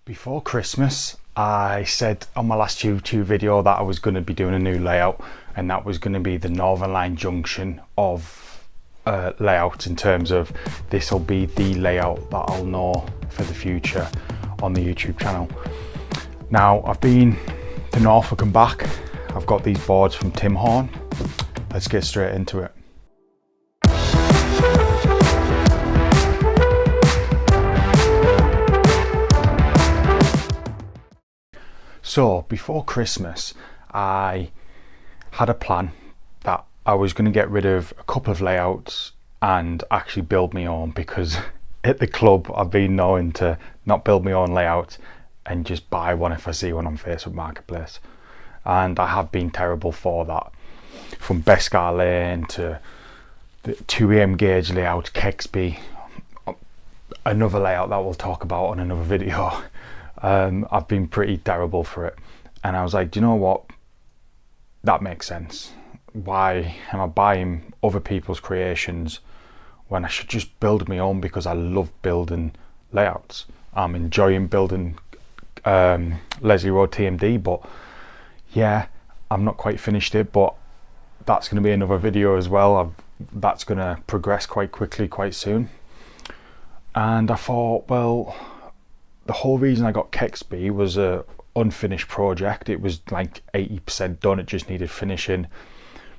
Before Christmas, I said on my last YouTube video that I was going to be doing a new layout, and that was going to be the Northern Line junction of layout, in terms of this will be the layout that I'll know for the future on the YouTube channel. Now, I've been to Norfolk and back. I've got these boards from Tim Horn. Let's get straight into it. So before Christmas, I had a plan that I was going to get rid of a couple of layouts and actually build my own, because at the club I've been known to not build my own layout and just buy one if I see one on Facebook Marketplace, and I have been terrible for that. From Bescar Lane to the 2am gauge layout, Kexby, another layout that we'll talk about on another video. I've been pretty terrible for it, and I was like, do you know what, that makes sense. Why am I buying other people's creations when I should just build my own? Because I love building layouts. I'm enjoying building Leslie Road TMD, but yeah, I'm not quite finished it, but that's going to be another video as well. That's going to progress quite quickly, quite soon. And I thought, well, the whole reason I got Kexby was a unfinished project. It was like 80% done, it just needed finishing,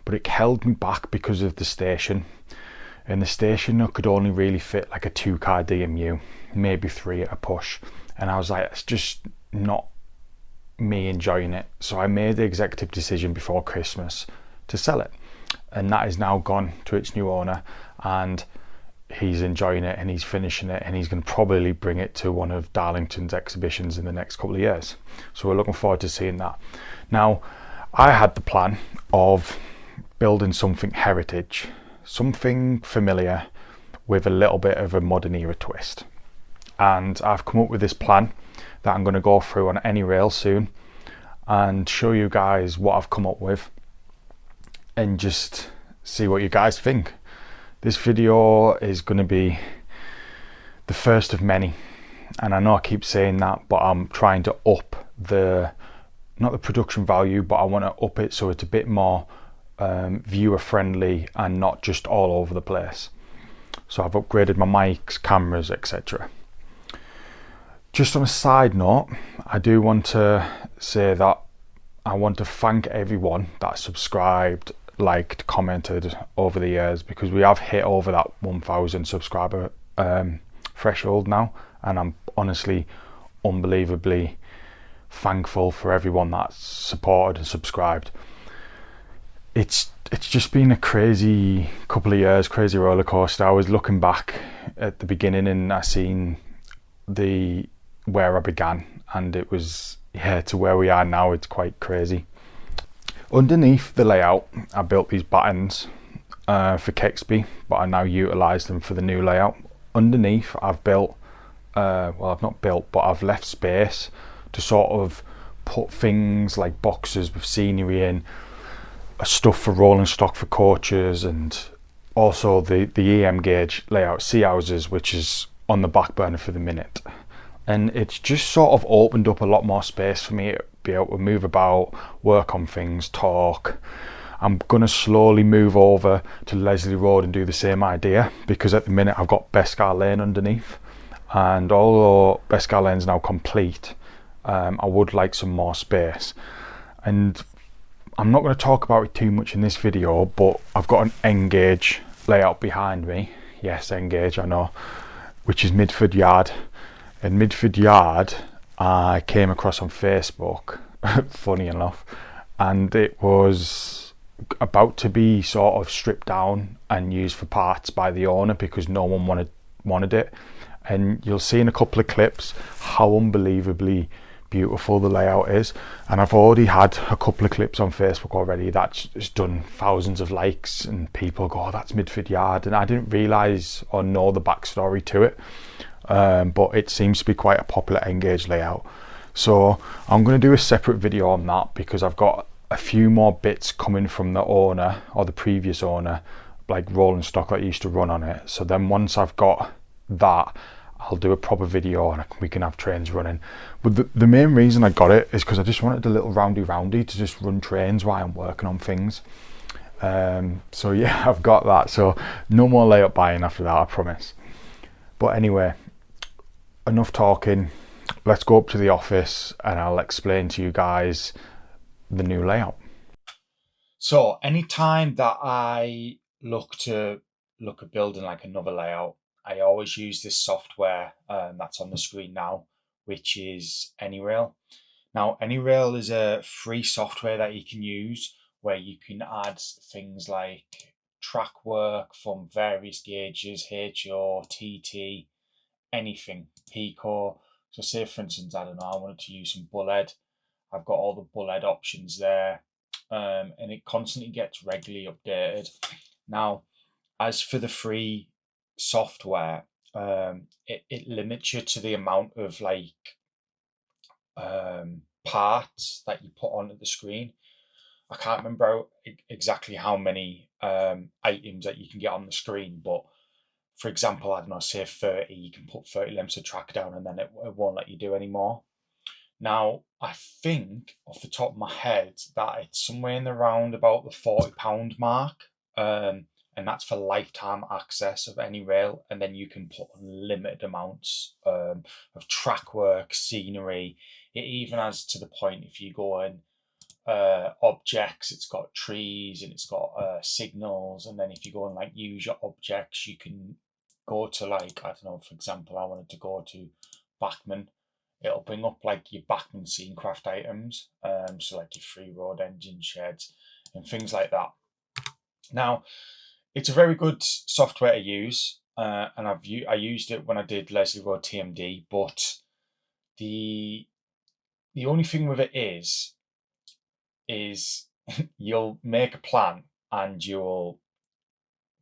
but it held me back because of the station. And the station could only really fit like a 2-car DMU, maybe 3 at a push, and I was like, it's just not me enjoying it. So I made the executive decision before Christmas to sell it, and that is now gone to its new owner, and he's enjoying it and he's finishing it, and he's going to probably bring it to one of Darlington's exhibitions in the next couple of years. So we're looking forward to seeing that. Now, I had the plan of building something heritage, something familiar with a little bit of a modern era twist. And I've come up with this plan that I'm going to go through on any rail soon and show you guys what I've come up with and just see what you guys think. This video is going to be the first of many, and I know I keep saying that, but I'm trying to up not the production value, but I want to up it so it's a bit more viewer friendly and not just all over the place. So I've upgraded my mics, cameras, etc. Just on a side note, I do want to say that I want to thank everyone that subscribed, liked, commented over the years, because we have hit over that 1,000 subscriber threshold now, and I'm honestly unbelievably thankful for everyone that's supported and subscribed. It's just been a crazy couple of years, crazy roller coaster. I was looking back at the beginning and I seen where I began, and it was, yeah, to where we are now. It's quite crazy. Underneath the layout, I built these buttons for Kexby, but I now utilise them for the new layout. Underneath, I've built, well, I've not built, but I've left space to sort of put things like boxes with scenery in, stuff for rolling stock for coaches, and also the EM gauge layout, sea houses, which is on the back burner for the minute. And it's just sort of opened up a lot more space for me to be able to move about, work on things, talk. I'm going to slowly move over to Leslie Road and do the same idea, because at the minute I've got Bescar Lane underneath, and although Bescar Lane's now complete, I would like some more space. And I'm not going to talk about it too much in this video, but I've got an N-gauge layout behind me. Yes, N-gauge, I know, which is Midford Yard. And Midford Yard I came across on Facebook, funny enough, and it was about to be sort of stripped down and used for parts by the owner because no one wanted it. And you'll see in a couple of clips how unbelievably beautiful the layout is, and I've already had a couple of clips on Facebook already that's done thousands of likes, and people go, oh, that's Midford Yard, and I didn't realise or know the backstory to it. But it seems to be quite a popular N-gauge layout, so I'm going to do a separate video on that, because I've got a few more bits coming from the owner, or the previous owner, like rolling stock that used to run on it. So then once I've got that, I'll do a proper video and we can have trains running. But the main reason I got it is because I just wanted a little roundy to just run trains while I'm working on things. So yeah, I've got that. So no more layout buying after that, I promise. But anyway, enough talking. Let's go up to the office and I'll explain to you guys the new layout. So anytime that I look at building like another layout, I always use this software that's on the screen now, which is AnyRail. Now, AnyRail is a free software that you can use where you can add things like track work from various gauges, HO, TT, anything, Pico. So say for instance, I don't know, I wanted to use some bullhead. I've got all the bullhead options there, and it constantly gets regularly updated. Now, as for the free software, it limits you to the amount of like parts that you put onto the screen. I can't remember exactly how many items that you can get on the screen, but for example, I don't know, say 30, you can put 30 lengths of track down and then it won't let you do any more. Now, I think off the top of my head that it's somewhere in the round about the £40 mark. And that's for lifetime access of AnyRail. And then you can put unlimited amounts of track work, scenery. It even has to the point if you go in objects, it's got trees and it's got signals. And then if you go and like use your objects, you can go to like, I don't know, for example, I wanted to go to Bachman. It'll bring up like your Bachman Scenecraft items, so like your free road engine sheds and things like that. Now, it's a very good software to use, and I used it when I did Leslie Road TMD. But the only thing with it is you'll make a plan and you'll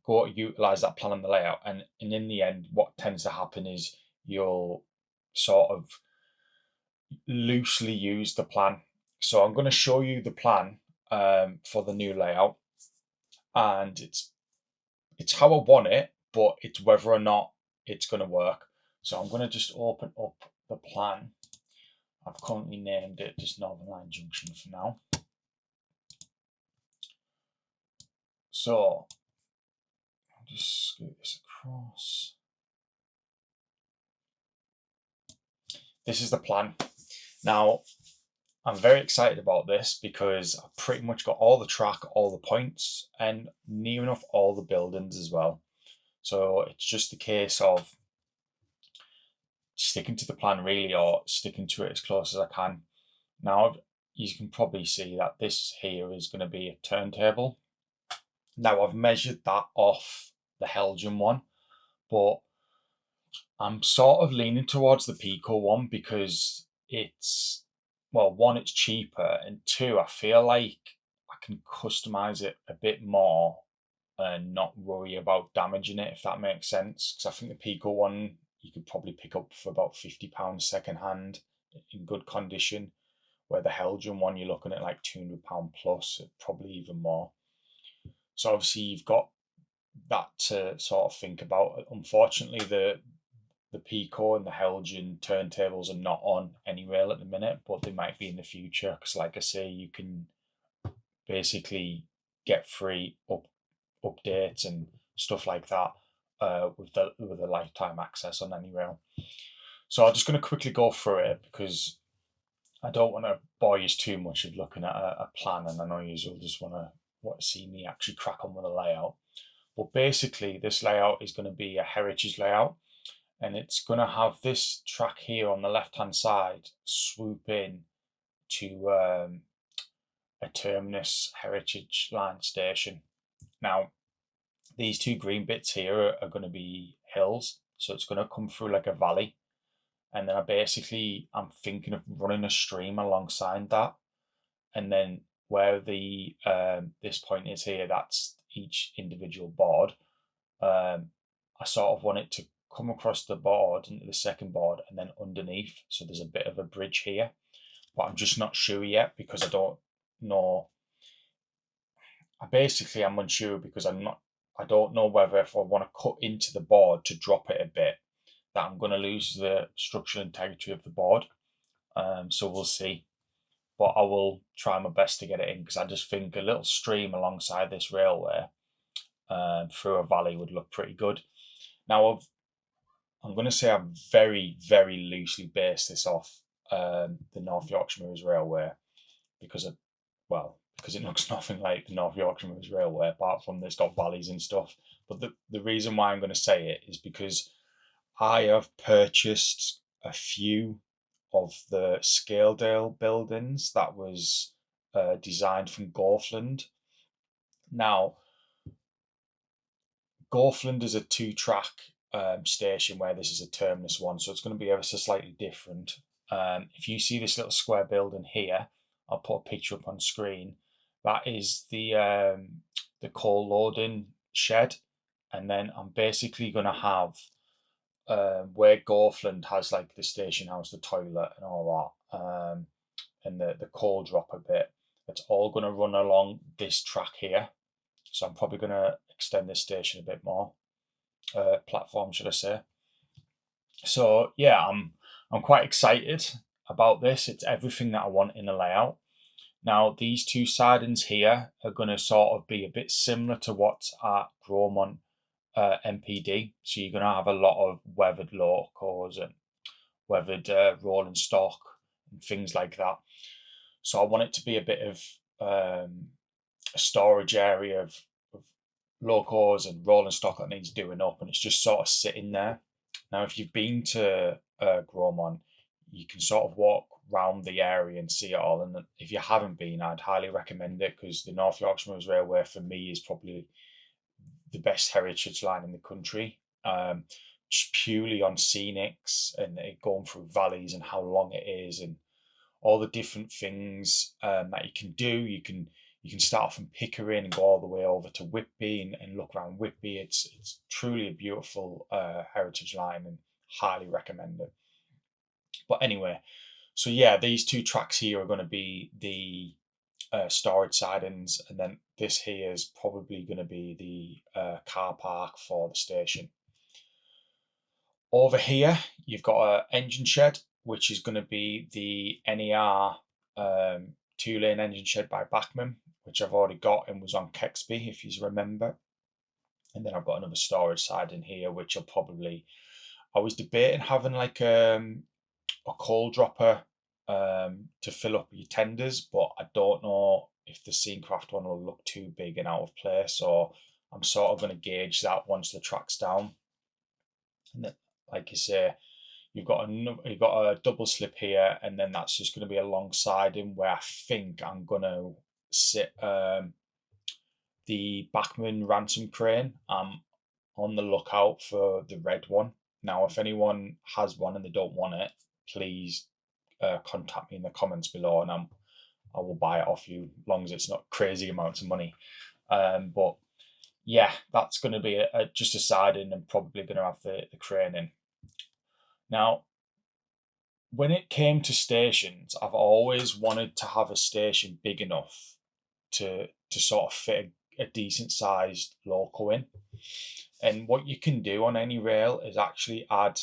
go to utilize that plan on the layout, and in the end, what tends to happen is you'll sort of loosely use the plan. So I'm going to show you the plan for the new layout, and it's how I want it, but it's whether or not it's going to work. So I'm going to just open up the plan. I've currently named it just Northern Line Junction for now. So I'll just scoot this across. This is the plan. Now, I'm very excited about this because I've pretty much got all the track, all the points, and near enough all the buildings as well. So it's just a case of sticking to the plan really, or sticking to it as close as I can. Now, you can probably see that this here is going to be a turntable. Now, I've measured that off the Helgian one, but I'm sort of leaning towards the Pico one because it's, well, one, it's cheaper, and two, I feel like I can customize it a bit more and not worry about damaging it, if that makes sense. Because I think the Pico one you could probably pick up for about £50 second hand in good condition, where the Helgian one you're looking at like £200 plus, probably even more. So obviously you've got that to sort of think about. Unfortunately, the Pico and the Helgian turntables are not on AnyRail at the minute, but they might be in the future. Because like I say, you can basically get free updates and stuff like that with the lifetime access on AnyRail. So I'm just going to quickly go through it because I don't want to bore you too much of looking at a plan, and I know you will just want to see me actually crack on with the layout. But basically, this layout is going to be a heritage layout, and it's going to have this track here on the left hand side swoop in to a terminus heritage line station. Now, these two green bits here are going to be hills, so it's going to come through like a valley, and then I'm thinking of running a stream alongside that, and then where the this point is here, that's each individual board. I sort of want it to come across the board into the second board and then underneath, so there's a bit of a bridge here, but I'm just not sure yet because I don't know. I'm unsure because I don't know whether if I want to cut into the board to drop it a bit, that I'm going to lose the structural integrity of the board. So we'll see. But I will try my best to get it in, because I just think a little stream alongside this railway through a valley would look pretty good. Now, I'm going to say I've very, very loosely based this off the North Yorkshire Moors Railway, because it looks nothing like the North Yorkshire Moors Railway, apart from it's got valleys and stuff. But the reason why I'm going to say it is because I have purchased a few of the Scaledale buildings that was designed from Gorfland. Now, Gorfland is a two-track station, where this is a terminus one, so it's going to be ever so slightly different. If you see this little square building here, I'll put a picture up on screen. That is the coal loading shed, and then I'm basically going to have where Gorfland has like the station house, the toilet, and all that, and the coal dropper bit. It's all going to run along this track here. So I'm probably going to extend this station a bit more, platform, should I say. So yeah, I'm quite excited about this. It's everything that I want in a layout. Now, these two sidings here are going to sort of be a bit similar to what's at Gromont MPD. So you're going to have a lot of weathered locos and weathered rolling stock and things like that. So I want it to be a bit of a storage area of locos and rolling stock that needs doing up, and it's just sort of sitting there. Now, if you've been to Gromont, you can sort of walk round the area and see it all. And if you haven't been, I'd highly recommend it, because the North Yorkshire Moors Railway for me is probably the best heritage line in the country. Just purely on scenics and it going through valleys and how long it is and all the different things that you can do. You can start from Pickering and go all the way over to Whitby and look around Whitby. It's truly a beautiful heritage line, and highly recommend it. But anyway, so yeah, these two tracks here are going to be the storage sidings, and then this here is probably going to be the car park for the station. Over here, you've got an engine shed, which is going to be the NER two-lane engine shed by Bachmann, which I've already got and was on Kexby, if you remember. And then I've got another storage side in here, which I was debating having like a coal dropper to fill up your tenders, but I don't know if the Scenecraft one will look too big and out of place, so I'm sort of going to gauge that once the track's down. And then, like you say, you've got a double slip here, and then that's just going to be alongside him, where I think I'm going to sit the Bachmann ransom crane. I'm on the lookout for the red one. Now, if anyone has one and they don't want it, please contact me in the comments below, and I will buy it off you, as long as it's not crazy amounts of money. But yeah, that's going to be just a siding, and probably going to have the crane in. Now, when it came to stations, I've always wanted to have a station big enough to sort of fit a decent sized loco in. And what you can do on any rail is actually add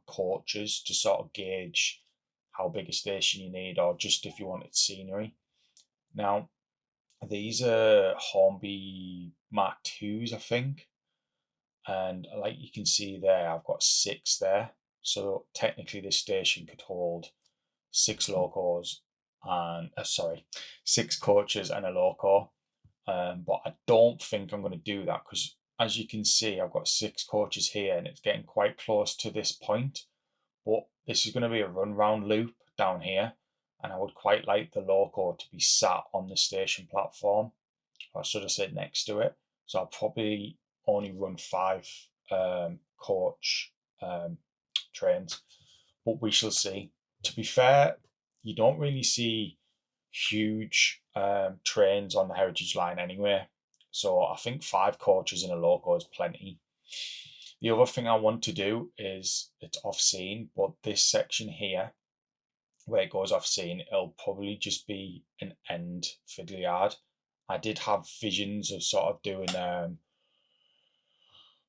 coaches to sort of gauge how big a station you need, or just if you wanted scenery. Now, these are Hornby Mark IIs, I think. And like you can see there, I've got 6 there. So technically this station could hold 6 locos and 6 coaches and a loco. But I don't think I'm going to do that, because as you can see, I've got 6 coaches here and it's getting quite close to this point. But this is going to be a run round loop down here, and I would quite like the loco to be sat on the station platform, or should I say next to it. So I'll probably only run 5 coach trains, but we shall see. To be fair, you don't really see huge trains on the heritage line anyway, so I think 5 coaches in a loco is plenty. The other thing I want to do is, it's off scene, but this section here where it goes off scene, it'll probably just be an end fiddly yard. I did have visions of sort of doing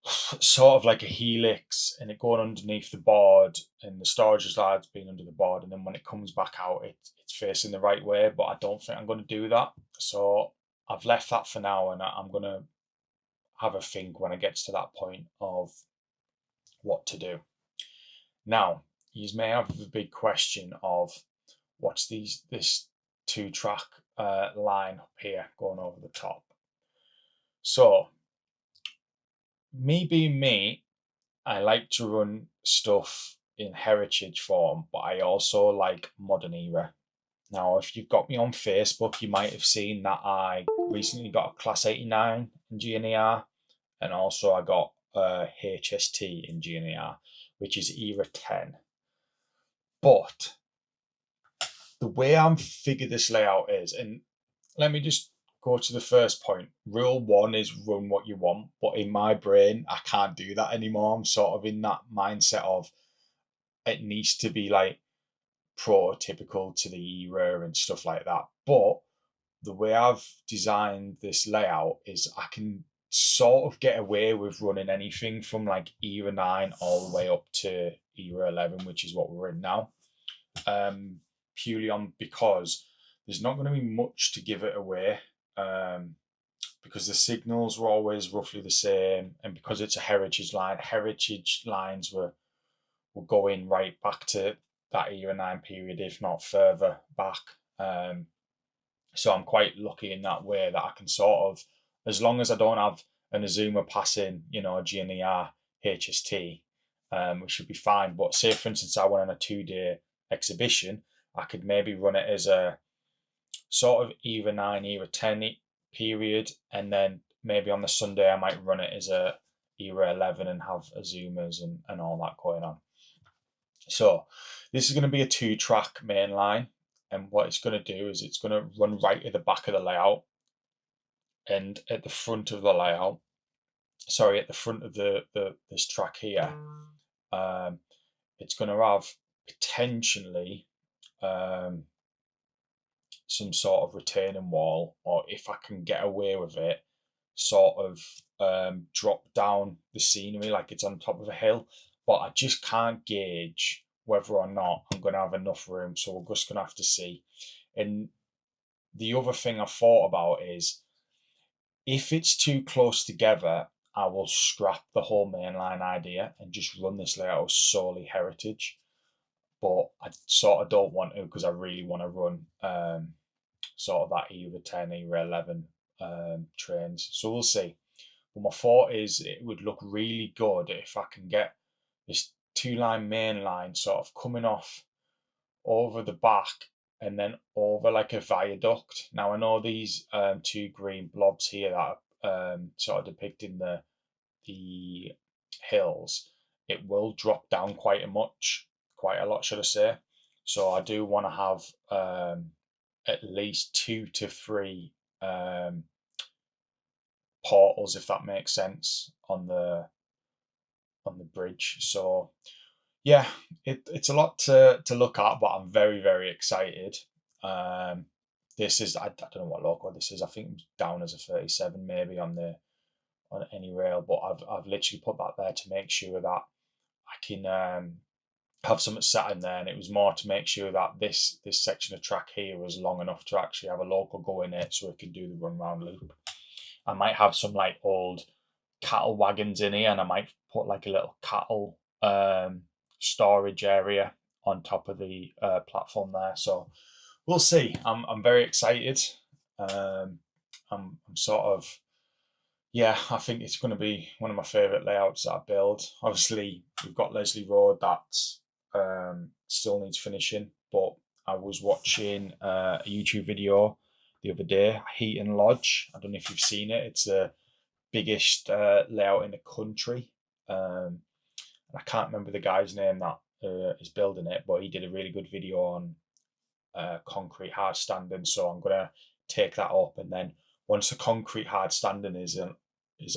sort of like a helix, and it going underneath the board, and the storage slide's being under the board, and then when it comes back out, it's facing the right way. But I don't think I'm going to do that, so I've left that for now, and I'm going to have a think when it gets to that point of what to do. Now, you may have the big question of what's this 2-track line up here going over the top. So, me being me, I like to run stuff in heritage form, but I also like modern era. Now, if you've got me on Facebook, you might have seen that I recently got a Class 89 in GNER, and also I got a HST in GNER, which is era 10. But the way I'm figured this layout is, and let me just go to the first point. Rule 1 is run what you want, but in my brain, I can't do that anymore. I'm sort of in that mindset of it needs to be like prototypical to the era and stuff like that. But the way I've designed this layout is I can sort of get away with running anything from like era 9 all the way up to era 11, which is what we're in now. Purely on because there's not going to be much to give it away, because the signals were always roughly the same, and because it's a heritage lines were going right back to that era 9 period, if not further back. So I'm quite lucky in that way that I can sort of, as long as I don't have an Azuma passing, a GNER HST, which should be fine. But say, for instance, I went on a 2-day exhibition, I could maybe run it as a sort of era 9, era 10 period, and then maybe on the Sunday I might run it as a era 11 and have Azumas and all that going on. So this is going to be a 2-track main line, and what it's going to do is it's going to run right at the back of the layout, and at the front of the layout, sorry, at the front of this track here, it's going to have potentially some sort of retaining wall, or if I can get away with it, sort of drop down the scenery like it's on top of a hill. But I just can't gauge whether or not I'm going to have enough room, so we're just going to have to see. And the other thing I thought about is, if it's too close together, I will scrap the whole mainline idea and just run this layout as solely heritage. But I sort of don't want to, because I really want to run sort of that era 10, era 11 trains. So we'll see. But my thought is it would look really good if I can get this 2-line main line sort of coming off over the back and then over like a viaduct. Now I know these 2 green blobs here that are sort of depicting the hills. It will drop down quite a lot, should I say. So I do want to have at least 2 to 3 portals, if that makes sense, on the bridge. So yeah, it's a lot to look at, but I'm very, very excited. This is, I don't know what local this is. I think it's down as a 37 maybe on any rail, but I've literally put that there to make sure that I can have something sat in there, and it was more to make sure that this section of track here was long enough to actually have a local go in it, so it can do the run round loop. I might have some like old cattle wagons in here, and I might put like a little cattle storage area on top of the platform there. So we'll see. I'm very excited. I'm sort of, yeah, I think it's going to be one of my favourite layouts that I build. Obviously, we've got Leslie Road that still needs finishing, but I was watching a YouTube video the other day, Heaton Lodge. I don't know if you've seen it. It's the biggest layout in the country. I can't remember the guy's name that is building it, but he did a really good video on concrete hard standing. So I'm gonna take that up, and then once the concrete hard standing is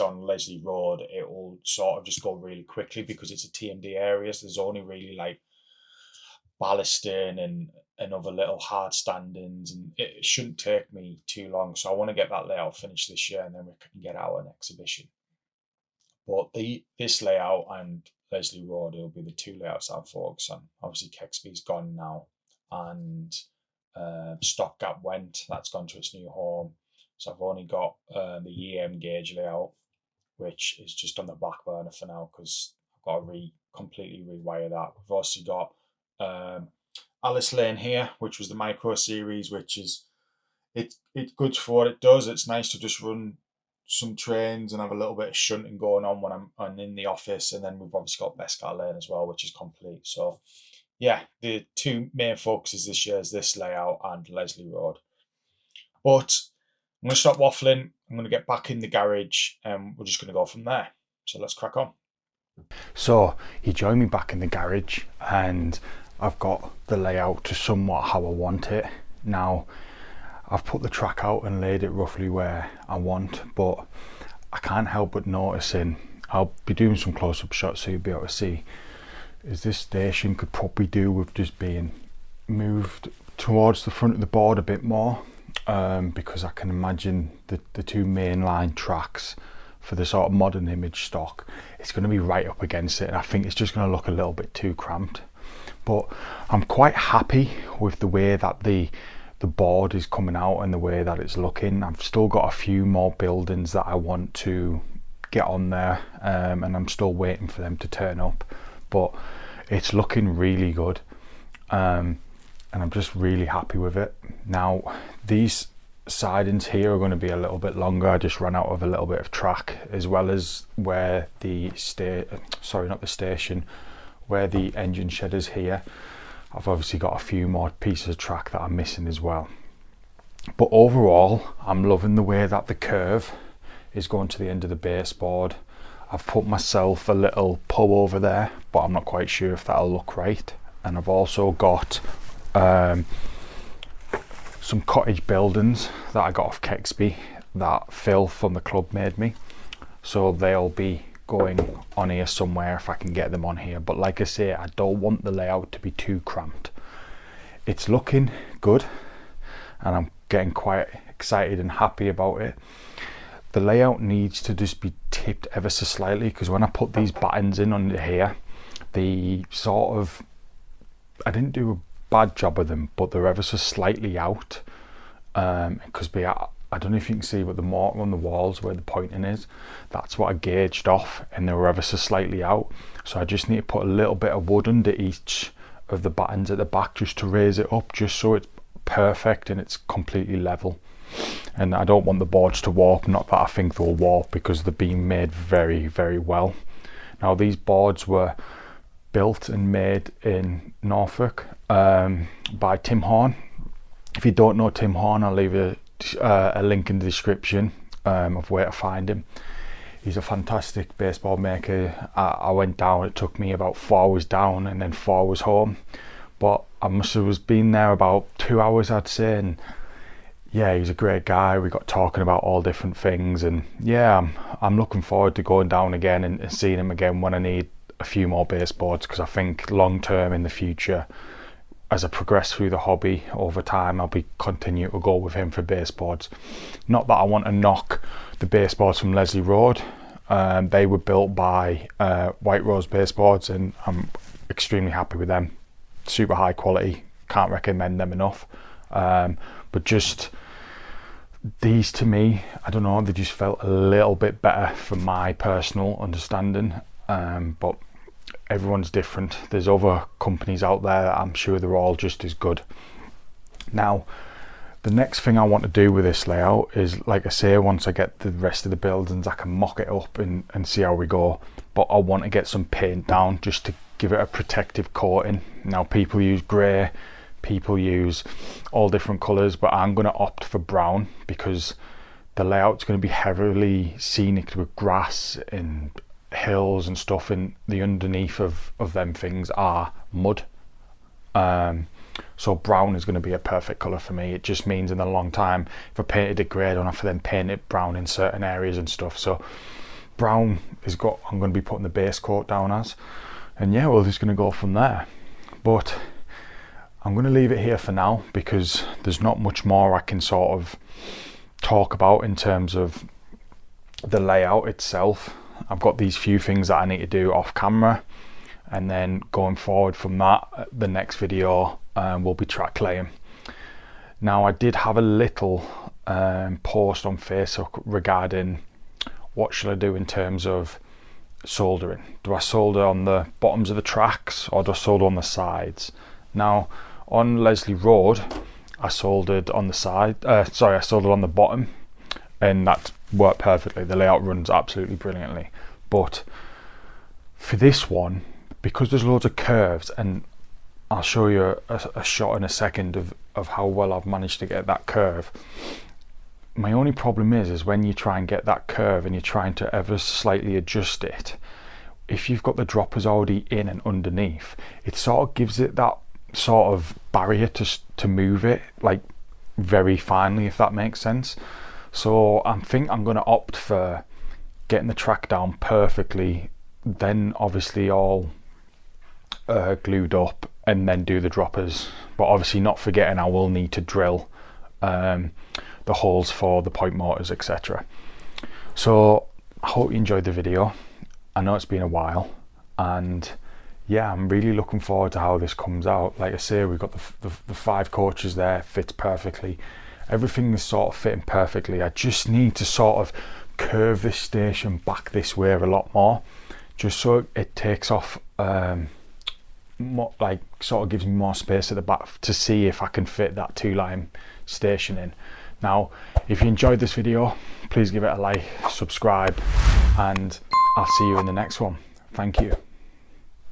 on Leslie Road, it will sort of just go really quickly because it's a TMD area. So there's only really like ballasting and other little hard standings, and it shouldn't take me too long. So I want to get that layout finished this year, and then we can get out an exhibition. But this layout and Leslie Road will be the two layouts I'll focus on. Obviously, Kexby's gone now, and Stopgap went. That's gone to its new home. So I've only got the EM gauge layout, which is just on the back burner for now because I've got to completely rewire that. We've also got Alice Lane here, which was the micro series, which is it's good for what it does. It's nice to just run some trains and have a little bit of shunting going on when I'm in the office. And then we've obviously got Bescar Lane as well, which is complete. So yeah, the two main focuses this year is this layout and Leslie Road. But I'm going to stop waffling. I'm going to get back in the garage and we're just going to go from there. So let's crack on. So he joined me back in the garage and I've got the layout to somewhat how I want it. Now, I've put the track out and laid it roughly where I want, but I can't help but noticing, I'll be doing some close-up shots so you'll be able to see, is this station could probably do with just being moved towards the front of the board a bit more, because I can imagine the two mainline tracks for the sort of modern image stock, it's going to be right up against it, and I think it's just going to look a little bit too cramped. But I'm quite happy with the way that the board is coming out and the way that it's looking. I've still got a few more buildings that I want to get on there, and I'm still waiting for them to turn up, but it's looking really good, and I'm just really happy with it. Now, these sidings here are going to be a little bit longer. I just ran out of a little bit of track, as well as where the station, where the engine shed is here. I've obviously got a few more pieces of track that I'm missing as well. But overall, I'm loving the way that the curve is going to the end of the baseboard. I've put myself a little pull over there, but I'm not quite sure if that'll look right. And I've also got some cottage buildings that I got off Kexby that Phil from the club made me. So they'll be going on here somewhere if I can get them on here. But like I say, I don't want the layout to be too cramped. It's looking good and I'm getting quite excited and happy about it. The layout needs to just be tipped ever so slightly, because when I put these buttons in under here, the sort of, I didn't do a bad job of them, but they're ever so slightly out, because I don't know if you can see, but the mortar on the walls where the pointing is, that's what I gauged off, and they were ever so slightly out. So I just need to put a little bit of wood under each of the buttons at the back just to raise it up, just so it's perfect and it's completely level. And I don't want the boards to warp, not that I think they'll warp, because they're being made very, very well. Now, these boards were built and made in Norfolk by Tim Horn. If you don't know Tim Horn, I'll leave a link in the description of where to find him. He's a fantastic baseboard maker. I went down, it took me about 4 hours down and then 4 hours home, but I must have been there about 2 hours, I'd say. And yeah, he's a great guy. We got talking about all different things, and yeah, I'm looking forward to going down again and seeing him again when I need a few more baseboards, because I think long term in the future, as I progress through the hobby over time, I'll be continue to go with him for baseboards. Not that I want to knock the baseboards from Leslie Road. They were built by White Rose Baseboards, and I'm extremely happy with them. Super high quality, can't recommend them enough. But just these, to me, I don't know, they just felt a little bit better from my personal understanding. But everyone's different. There's other companies out there that I'm sure they're all just as good. Now, the next thing I want to do with this layout is, like I say, once I get the rest of the buildings, I can mock it up and see how we go. But I want to get some paint down just to give it a protective coating. Now, people use grey, people use all different colours, but I'm going to opt for brown, because the layout's going to be heavily scenic with grass and hills and stuff, and the underneath of them things are mud. So brown is going to be a perfect colour for me. It just means in the long time, if I painted it grey, I don't have to then paint it brown in certain areas and stuff. So brown is I'm going to be putting the base coat down as, and yeah, we're just going to go from there. But I'm going to leave it here for now, because there's not much more I can sort of talk about in terms of the layout itself. I've got these few things that I need to do off camera, and then going forward from that, the next video will be track laying. Now, I did have a little post on Facebook regarding what should I do in terms of soldering. Do I solder on the bottoms of the tracks, or do I solder on the sides? Now, on Leslie Road, I soldered on the side. I soldered on the bottom, and that worked perfectly. The layout runs absolutely brilliantly. But for this one, because there's loads of curves, and I'll show you a shot in a second of how well I've managed to get that curve. My only problem is when you try and get that curve and you're trying to ever slightly adjust it, if you've got the droppers already in and underneath, it sort of gives it that sort of barrier to move it like very finely, if that makes sense. So I think I'm going to opt for getting the track down perfectly, then obviously all glued up, and then do the droppers. But obviously not forgetting I will need to drill the holes for the point mortars, etc. So I hope you enjoyed the video. I know it's been a while, and yeah, I'm really looking forward to how this comes out. Like I say, we've got the 5 coaches there, fits perfectly. Everything is sort of fitting perfectly. I just need to sort of curve this station back this way a lot more, just so it takes off more, like sort of gives me more space at the back to see if I can fit that 2-line station in. Now, if you enjoyed this video, please give it a like, subscribe, and I'll see you in the next one. Thank you.